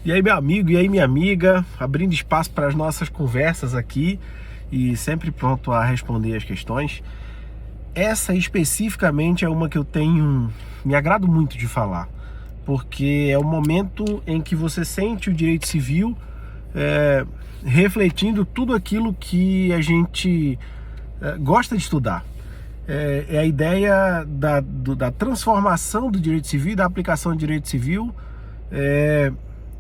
E aí, meu amigo, e aí, minha amiga, abrindo espaço para as nossas conversas aqui e sempre pronto a responder as questões. Essa especificamente é uma que me agrado muito de falar, porque é o momento em que você sente o direito civil refletindo tudo aquilo que a gente gosta de estudar. É a ideia da transformação do direito civil e da aplicação do direito civil,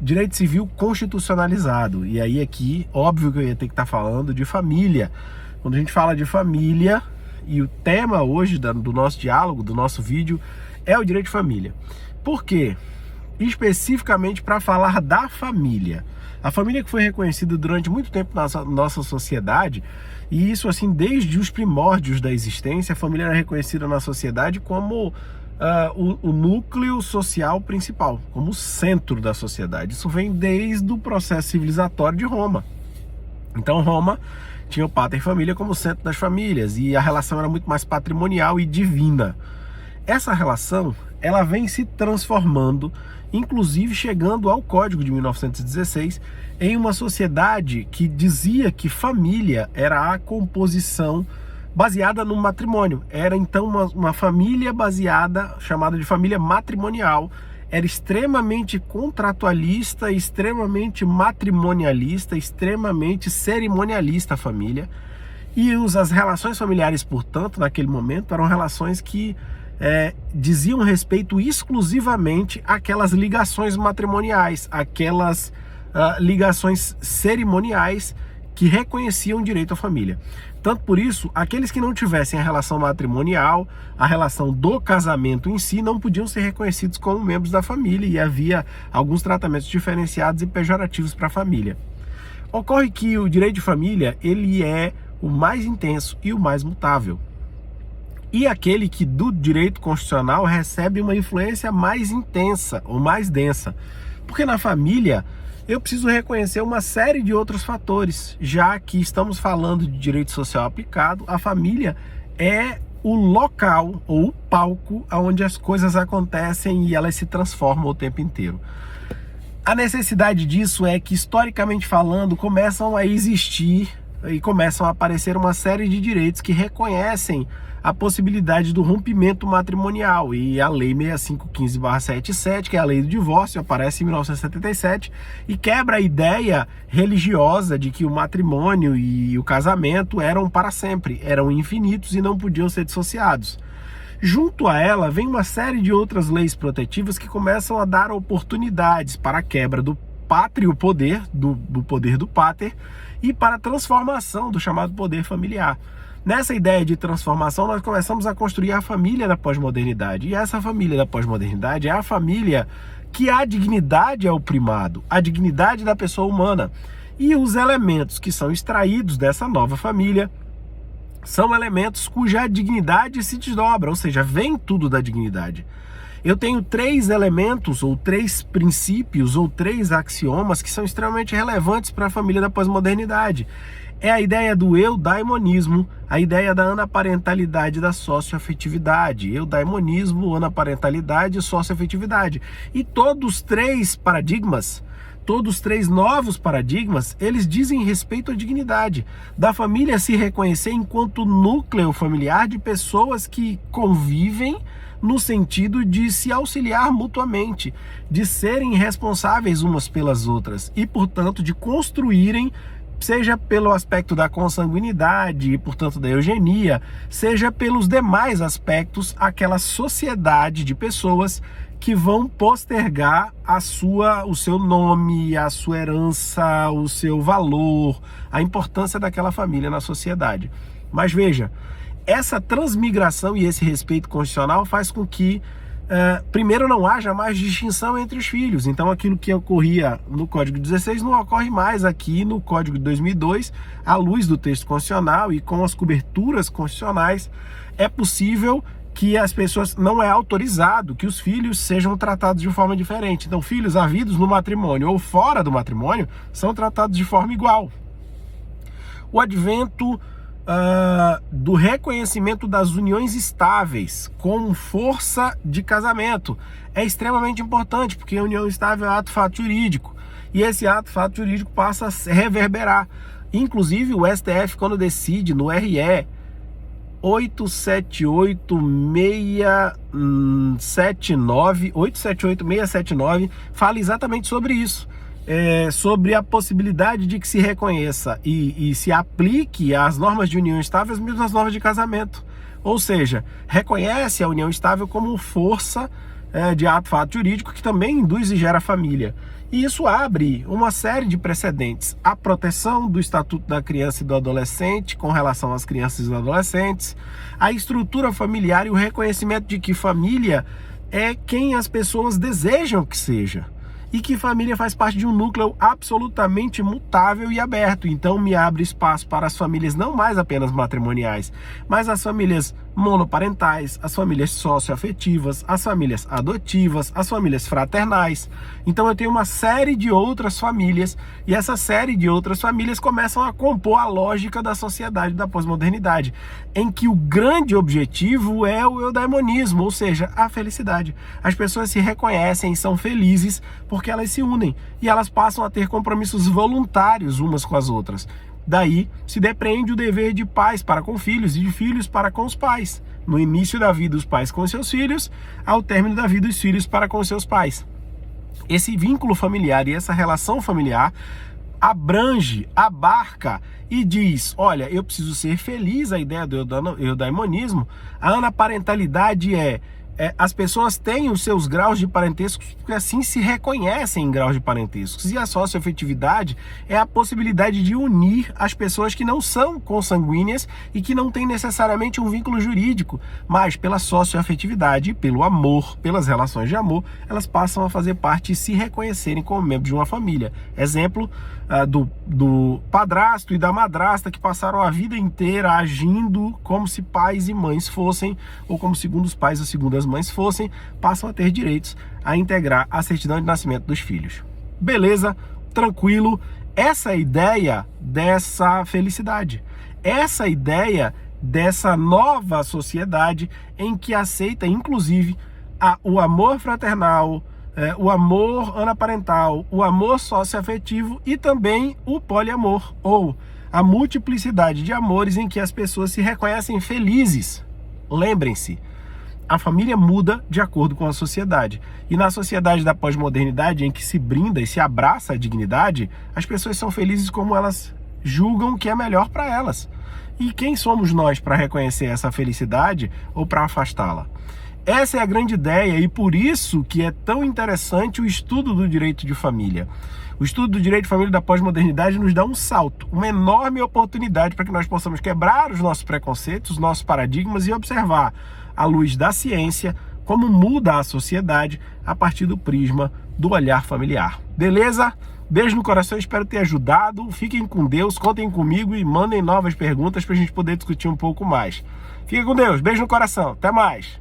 direito civil constitucionalizado. E aí aqui, óbvio que eu ia ter que estar falando de família. Quando a gente fala de família, e o tema hoje do nosso diálogo, do nosso vídeo, é o direito de família. Por quê? Especificamente para falar da família. A família que foi reconhecida durante muito tempo na nossa sociedade, e isso assim desde os primórdios da existência, a família era reconhecida na sociedade como o núcleo social principal, como o centro da sociedade. Isso vem desde o processo civilizatório de Roma. Então Roma tinha o pater família como centro das famílias, e a relação era muito mais patrimonial e divina. Essa relação, ela vem se transformando, inclusive chegando ao Código de 1916, em uma sociedade que dizia que família era a composição baseada no matrimônio. Era então uma família baseada, chamada de família matrimonial. Era extremamente contratualista, extremamente matrimonialista, extremamente cerimonialista a família. E as relações familiares, portanto, naquele momento, eram relações que diziam respeito exclusivamente àquelas ligações matrimoniais, aquelas ligações cerimoniais que reconheciam o direito à família. Tanto por isso, aqueles que não tivessem a relação matrimonial, a relação do casamento em si, não podiam ser reconhecidos como membros da família, e havia alguns tratamentos diferenciados e pejorativos para a família. Ocorre que o direito de família, ele é o mais intenso e o mais mutável. E aquele que do direito constitucional recebe uma influência mais intensa ou mais densa. Porque na família eu preciso reconhecer uma série de outros fatores, já que estamos falando de direito social aplicado. A família é o local ou o palco onde as coisas acontecem e elas se transformam o tempo inteiro. A necessidade disso é que, historicamente falando, começam a existir e começam a aparecer uma série de direitos que reconhecem a possibilidade do rompimento matrimonial, e a Lei 6515/77, que é a lei do divórcio, aparece em 1977 e quebra a ideia religiosa de que o matrimônio e o casamento eram para sempre, eram infinitos e não podiam ser dissociados. Junto a ela vem uma série de outras leis protetivas que começam a dar oportunidades para a quebra do pátrio poder, do poder do pater, e para a transformação do chamado poder familiar. Nessa ideia de transformação, nós começamos a construir a família da pós-modernidade. E essa família da pós-modernidade é a família que a dignidade é o primado, a dignidade da pessoa humana. E os elementos que são extraídos dessa nova família são elementos cuja dignidade se desdobra, ou seja, vem tudo da dignidade. Eu tenho 3 elementos, ou 3 princípios, ou 3 axiomas que são extremamente relevantes para a família da pós-modernidade. É a ideia do eudaimonismo, a ideia da anaparentalidade e da socioafetividade. Eudaimonismo, anaparentalidade e socioafetividade. E todos os 3 paradigmas, todos os 3 novos paradigmas, eles dizem respeito à dignidade da família se reconhecer enquanto núcleo familiar de pessoas que convivem no sentido de se auxiliar mutuamente, de serem responsáveis umas pelas outras e, portanto, de construírem, seja pelo aspecto da consanguinidade e, portanto, da eugenia, seja pelos demais aspectos, aquela sociedade de pessoas que vão postergar o seu nome, a sua herança, o seu valor, a importância daquela família na sociedade. Mas veja, essa transmigração e esse respeito constitucional faz com que primeiro, não haja mais distinção entre os filhos. Então aquilo que ocorria no Código 16 não ocorre mais aqui no Código de 2002, à luz do texto constitucional e com as coberturas constitucionais. É possível que as pessoas, não é autorizado que os filhos sejam tratados de forma diferente. Então filhos havidos no matrimônio ou fora do matrimônio são tratados de forma igual. O advento do reconhecimento das uniões estáveis com força de casamento é extremamente importante, porque a união estável é ato fato jurídico. e esse fato jurídico passa a se reverberar. Inclusive o STF, quando decide no RE 878-679, fala exatamente sobre isso. Sobre a possibilidade de que se reconheça e se aplique as normas de união estável as mesmas normas de casamento. Ou seja, reconhece a união estável como força de fato jurídico que também induz e gera família. E isso abre uma série de precedentes. A proteção do Estatuto da Criança e do Adolescente com relação às crianças e adolescentes, a estrutura familiar e o reconhecimento de que família é quem as pessoas desejam que seja. E que família faz parte de um núcleo absolutamente mutável e aberto. Então me abre espaço para as famílias não mais apenas matrimoniais, mas as famílias monoparentais, as famílias socioafetivas, as famílias adotivas, as famílias fraternais. Então eu tenho uma série de outras famílias, e essa série de outras famílias começam a compor a lógica da sociedade da pós-modernidade, em que o grande objetivo é o eudaimonismo, ou seja, a felicidade. As pessoas se reconhecem e são felizes porque elas se unem e elas passam a ter compromissos voluntários umas com as outras. Daí se depreende o dever de pais para com filhos e de filhos para com os pais. No início da vida, os pais com os seus filhos, ao término da vida, os filhos para com os seus pais. Esse vínculo familiar e essa relação familiar abrange, abarca e diz: olha, eu preciso ser feliz. A ideia do eudaimonismo, a anaparentalidade as pessoas têm os seus graus de parentescos porque assim se reconhecem em graus de parentescos. E a socioafetividade é a possibilidade de unir as pessoas que não são consanguíneas e que não têm necessariamente um vínculo jurídico, mas pela socioafetividade, pelo amor, pelas relações de amor, elas passam a fazer parte e se reconhecerem como membros de uma família. Exemplo do padrasto e da madrasta que passaram a vida inteira agindo como se pais e mães fossem, ou como segundos pais ou segundas mães fossem, passam a ter direitos a integrar a certidão de nascimento dos filhos. Beleza? Tranquilo? Essa é a ideia dessa felicidade. Essa é a ideia dessa nova sociedade em que aceita, inclusive, o amor fraternal, o amor anaparental, o amor socioafetivo e também o poliamor, ou a multiplicidade de amores em que as pessoas se reconhecem felizes. Lembrem-se, a família muda de acordo com a sociedade. E na sociedade da pós-modernidade, em que se brinda e se abraça a dignidade, as pessoas são felizes como elas julgam que é melhor para elas. E quem somos nós para reconhecer essa felicidade ou para afastá-la? Essa é a grande ideia, e por isso que é tão interessante o estudo do direito de família. O estudo do direito de família da pós-modernidade nos dá um salto, uma enorme oportunidade para que nós possamos quebrar os nossos preconceitos, os nossos paradigmas e observar, à luz da ciência, como muda a sociedade a partir do prisma do olhar familiar. Beleza? Beijo no coração, espero ter ajudado. Fiquem com Deus, contem comigo e mandem novas perguntas para a gente poder discutir um pouco mais. Fiquem com Deus, beijo no coração, até mais!